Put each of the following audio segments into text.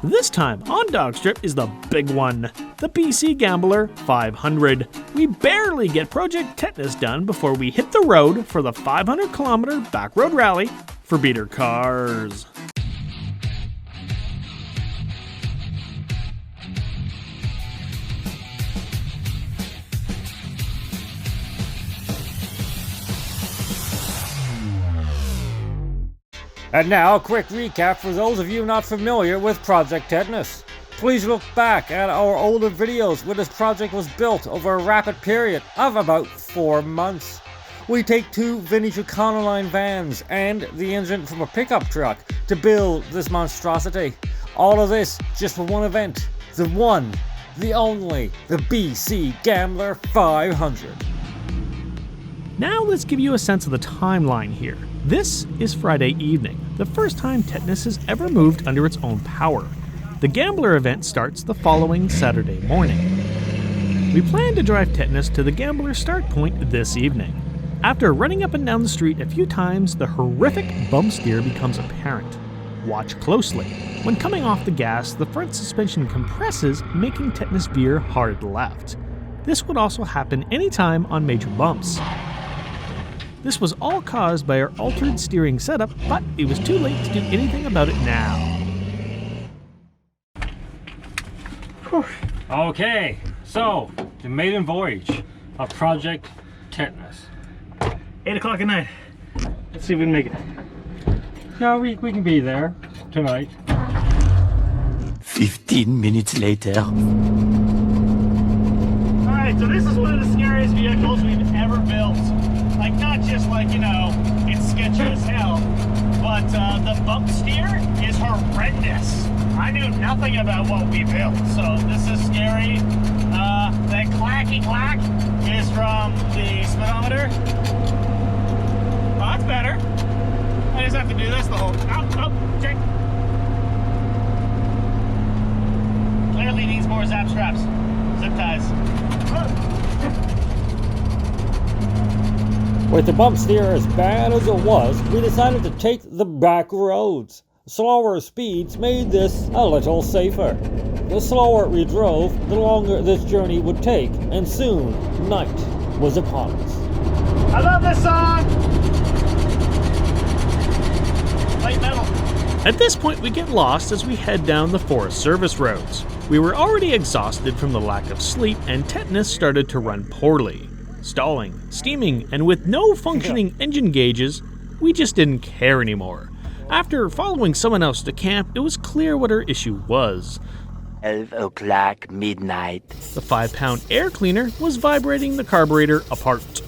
This time on DawgStrip is the big one, the BC Gambler 500. We barely get Project Tetanus done before we hit the road for the 500-kilometer backroad rally for beater cars. And now, a quick recap for those of you not familiar with Project Tetanus. Please look back at our older videos where this project was built over a rapid period of about 4 months. We take 2 vintage Econoline vans and the engine from a pickup truck to build this monstrosity. All of this just for one event. The one, the only, the BC Gambler 500. Now let's give you a sense of the timeline here. This is Friday evening, the first time Tetanus has ever moved under its own power. The Gambler event starts the following Saturday morning. We plan to drive Tetanus to the Gambler start point this evening. After running up and down the street a few times, the horrific bump steer becomes apparent. Watch closely. When coming off the gas, the front suspension compresses, making Tetanus veer hard left. This would also happen anytime on major bumps. This was all caused by our altered steering setup, but it was too late to do anything about it now. Okay, so the maiden voyage of Project Tetanus. 8 o'clock at night. Let's see if we can make it. Yeah, we can be there tonight. 15 minutes later. Alright, so this is one of the scariest vehicles we've ever built. Like, not just like, it's sketchy as hell, but the bump steer is horrendous. I knew nothing about what we built, so this is scary. That clacky clack is from the speedometer. Oh, that's better. I just have to do this the whole... Oh, check. Clearly needs more zap straps. Zip ties. With the bump steer as bad as it was, we decided to take the back roads. Slower speeds made this a little safer. The slower we drove, the longer this journey would take, and soon, night was upon us. I love this song! Light metal. At this point, we get lost as we head down the Forest Service roads. We were already exhausted from the lack of sleep, and Tetanus started to run poorly. Stalling, steaming, and with no functioning engine gauges, we just didn't care anymore. After following someone else to camp, it was clear what our issue was. 12 o'clock midnight. The 5-pound air cleaner was vibrating the carburetor apart.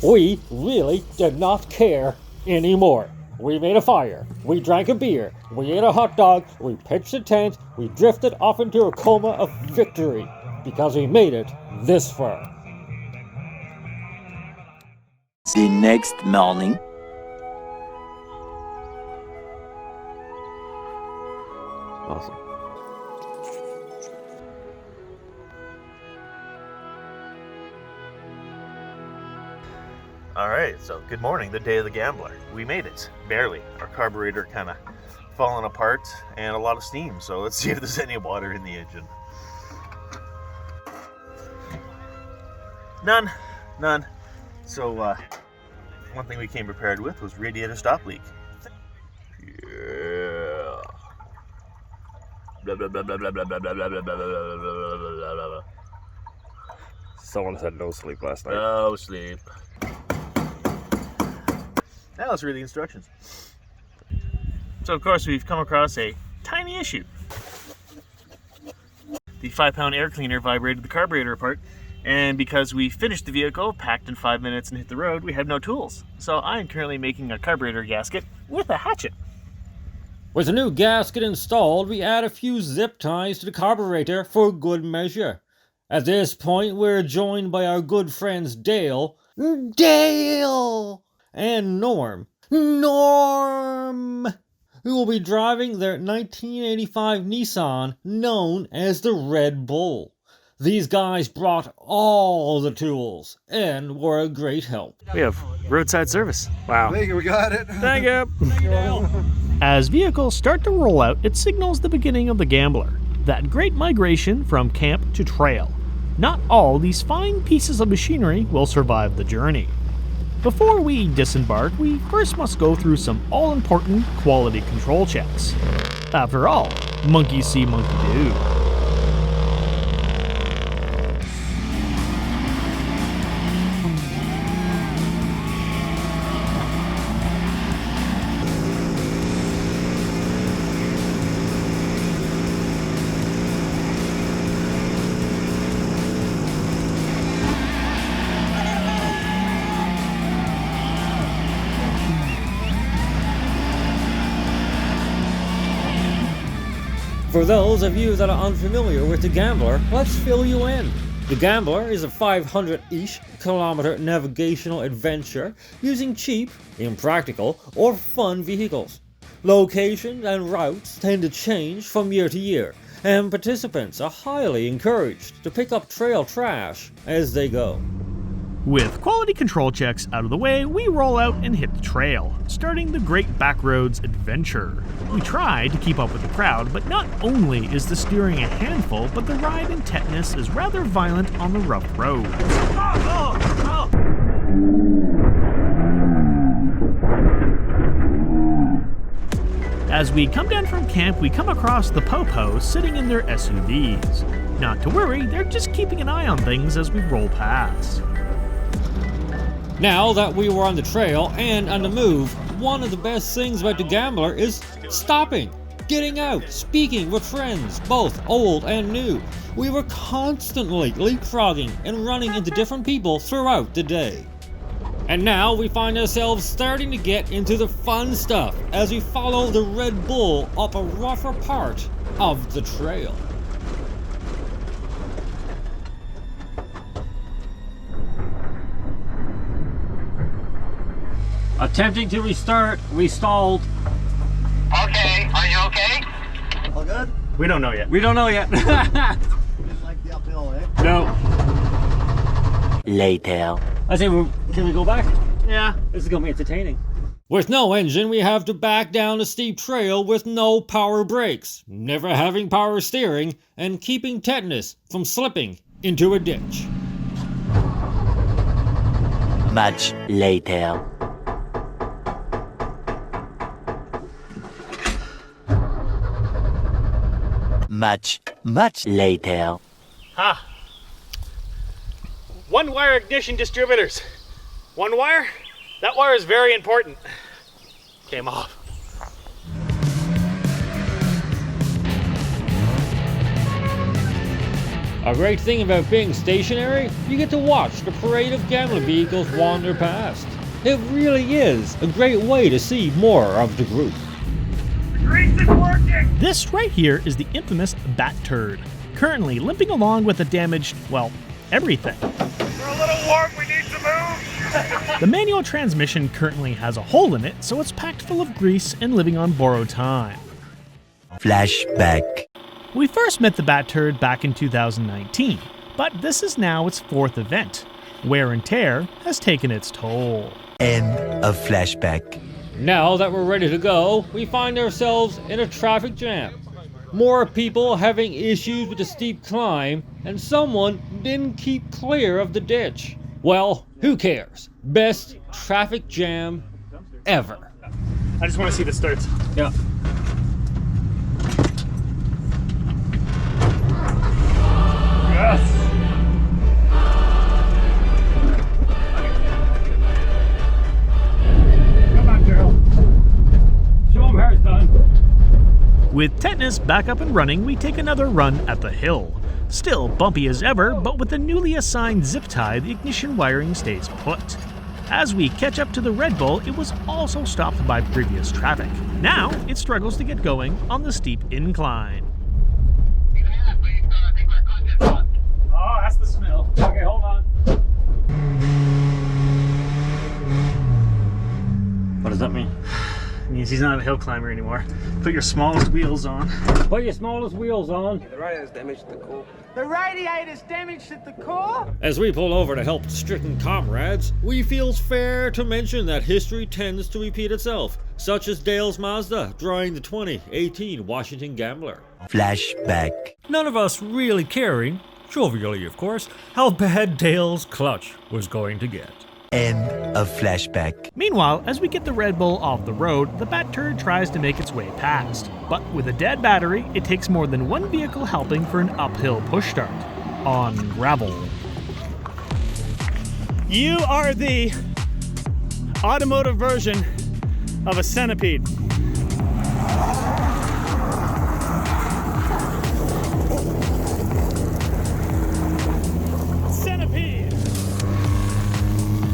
We really did not care anymore. We made a fire, we drank a beer, we ate a hot dog, we pitched a tent, we drifted off into a coma of victory, because we made it this far. The next morning. Awesome. Alright, so good morning, the day of the Gambler. We made it, barely. Our carburetor kind of falling apart and a lot of steam, so let's see if there's any water in the engine. None. So, one thing we came prepared with was radiator stop leak. Yeah. Blah, blah, blah, blah, blah, blah, blah, blah, blah, blah, blah, blah, blah. Someone had no sleep last night. No sleep. Now let's read the instructions. So, of course, we've come across a tiny issue. The 5-pound air cleaner vibrated the carburetor apart, and because we finished the vehicle, packed in 5 minutes and hit the road, we have no tools. So I am currently making a carburetor gasket with a hatchet. With the new gasket installed, we add a few zip ties to the carburetor for good measure. At this point, we're joined by our good friends Dale, and Norm, who will be driving their 1985 Nissan known as the Red Bull. These guys brought all the tools and were a great help. We have roadside service. Wow. Thank you, we got it. Thank you. As vehicles start to roll out, it signals the beginning of the Gambler, that great migration from camp to trail. Not all these fine pieces of machinery will survive the journey. Before we disembark, we first must go through some all-important quality control checks. After all, monkey see, monkey do. For those of you that are unfamiliar with the Gambler, let's fill you in. The Gambler is a 500-ish kilometer navigational adventure using cheap, impractical, or fun vehicles. Locations and routes tend to change from year to year, and participants are highly encouraged to pick up trail trash as they go. With quality control checks out of the way, we roll out and hit the trail, starting the Great Backroads adventure. We try to keep up with the crowd, but not only is the steering a handful, but the ride in Tetanus is rather violent on the rough roads. As we come down from camp, we come across the Popos sitting in their SUVs. Not to worry, they're just keeping an eye on things as we roll past. Now that we were on the trail and on the move, one of the best things about the Gambler is stopping, getting out, speaking with friends, both old and new. We were constantly leapfrogging and running into different people throughout the day. And now we find ourselves starting to get into the fun stuff as we follow the Red Bull up a rougher part of the trail. Attempting to restart, we stalled. Okay, are you okay? All good? We don't know yet. We don't know yet. Just like the uphill, eh? No. Later. I say, can we go back? Yeah. This is gonna be entertaining. With no engine, we have to back down a steep trail with no power brakes, never having power steering, and keeping Tetanus from slipping into a ditch. Much later. Much later. Ha! One wire ignition distributors. One wire? That wire is very important. Came off. A great thing about being stationary, you get to watch the parade of gambling vehicles wander past. It really is a great way to see more of the group. This right here is the infamous Bat Turd, currently limping along with a damaged, well, everything. We're a little warm, we need to move. The manual transmission currently has a hole in it, so it's packed full of grease and living on borrowed time. Flashback. We first met the Bat Turd back in 2019, but this is now its fourth event. Wear and tear has taken its toll. End of flashback. Now that we're ready to go, we find ourselves in a traffic jam. More people having issues with the steep climb, and someone didn't keep clear of the ditch. Well, who cares? Best traffic jam ever. I just want to see the starts. Yeah. Yes! With Tetanus back up and running, we take another run at the hill. Still bumpy as ever, but with the newly assigned zip tie, the ignition wiring stays put. As we catch up to the Red Bull, it was also stopped by previous traffic. Now, it struggles to get going on the steep incline. Oh, that's the smell. Okay, hold on. What does that mean? It means he's not a hill climber anymore. Put your smallest wheels on. Put your smallest wheels on. The radiator's damaged at the core. The radiator's damaged at the core? As we pull over to help stricken comrades, we feel fair to mention that history tends to repeat itself, such as Dale's Mazda drawing the 2018 Washington Gambler. Flashback. None of us really caring, jovially of course, how bad Dale's clutch was going to get. End of flashback. Meanwhile, as we get the Red Bull off the road, the Bat Turd tries to make its way past. But with a dead battery, it takes more than one vehicle helping for an uphill push start. On gravel. You are the automotive version of a centipede. Centipede!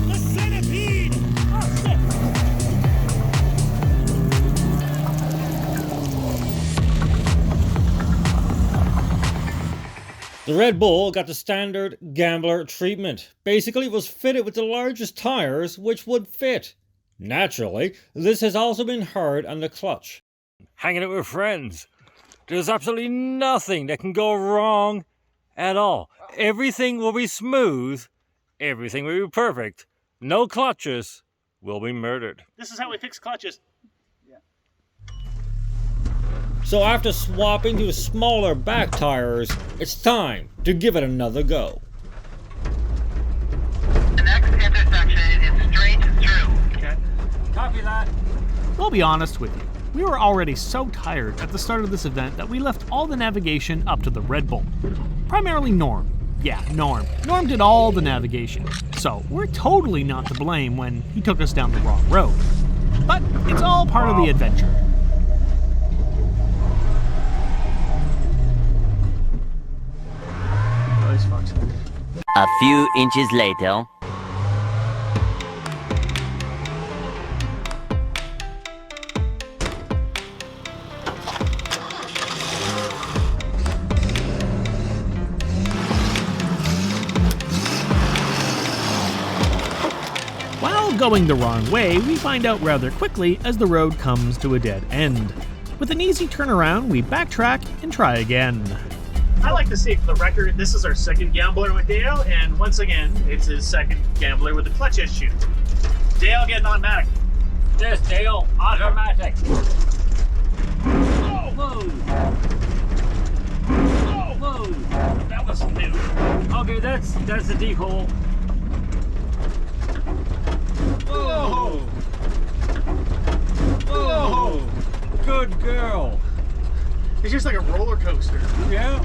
The centipede! Oh, shit! The Red Bull got the standard Gambler treatment. Basically, it was fitted with the largest tires which would fit. Naturally, this has also been hard on the clutch. Hanging out with friends. There's absolutely nothing that can go wrong at all. Everything will be smooth. Everything will be perfect. No clutches will be murdered. This is how we fix clutches. So after swapping to the smaller back tires, it's time to give it another go. The next intersection is straight through. Okay. Copy that. We'll be honest with you. We were already so tired at the start of this event that we left all the navigation up to the Red Bull. Primarily Norm. Yeah, Norm. Norm did all the navigation. So we're totally not to blame when he took us down the wrong road. But it's all part of the adventure. A few inches later. While going the wrong way, we find out rather quickly as the road comes to a dead end. With an easy turnaround, we backtrack and try again. I like to say for the record, this is our second gambler with Dale, and once again, it's his second gambler with a clutch issue. Dale, get an automatic. Yes, Dale, automatic. Oh! Whoa. Oh! Whoa. That was new. Okay, that's the deep hole. Whoa! Whoa. Good girl. It's just like a roller coaster. Yeah.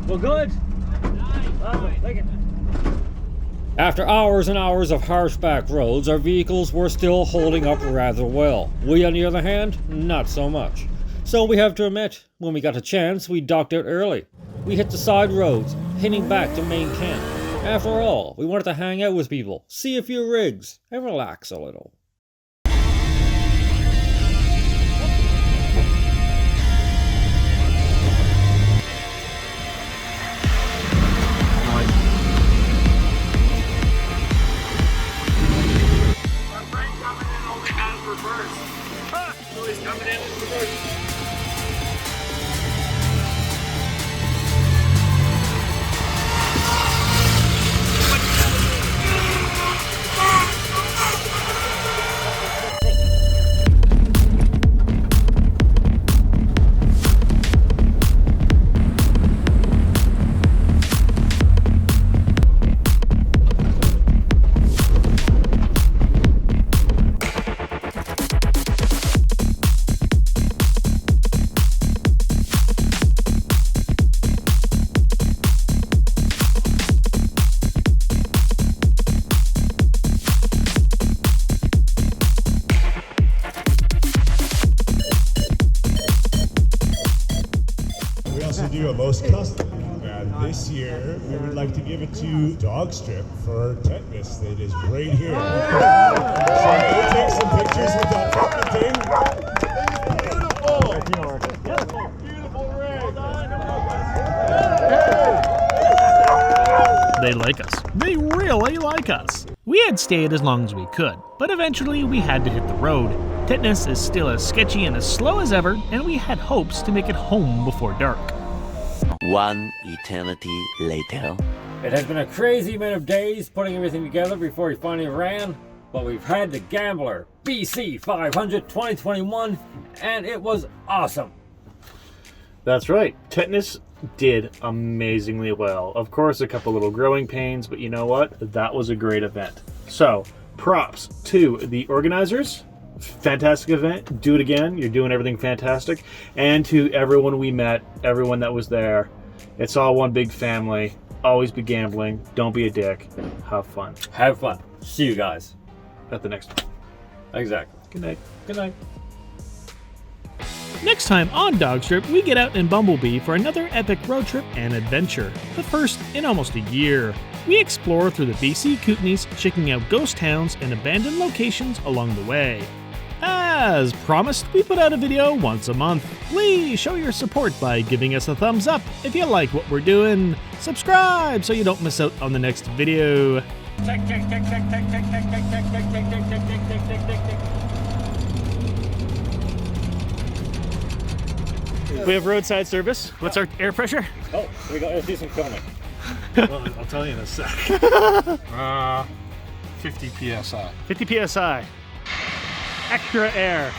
Well, good. After hours and hours of harsh back roads, our vehicles were still holding up rather well. We, on the other hand, not so much. So we have to admit, when we got a chance, we docked out early. We hit the side roads, heading back to main camp. After all, we wanted to hang out with people, see a few rigs, and relax a little. Coming in reverse. Do a most custom. And this year, we would like to give it to DawgStrip for tetanus that is right here. So we'll take some pictures with that fucking thing. Beautiful rig. they like us. They really like us. We had stayed as long as we could, but eventually we had to hit the road. Tetanus is still as sketchy and as slow as ever, and we had hopes to make it home before dark. One eternity later. It has been a crazy amount of days putting everything together before we finally ran, but we've had the Gambler BC 500 2021, and it was awesome. That's right. Tetanus did amazingly well. Of course, a couple little growing pains, but you know what? That was a great event. So, props to the organizers. Fantastic event. Do it again. You're doing everything fantastic. And to everyone we met, everyone that was there. It's all one big family. Always be gambling. Don't be a dick. Have fun. Have fun. See you guys. At the next one. Exactly. Good night. Good night. Next time on DawgStrip, we get out in Bumblebee for another epic road trip and adventure, the first in almost a year. We explore through the BC Kootenays, checking out ghost towns and abandoned locations along the way. As promised, we put out a video once a month. Please show your support by giving us a thumbs up if you like what we're doing. Subscribe so you don't miss out on the next video. We have roadside service. What's our air pressure? Oh, let's do some filming. Well, I'll tell you in a sec. 50 psi. 50 psi. Extra air.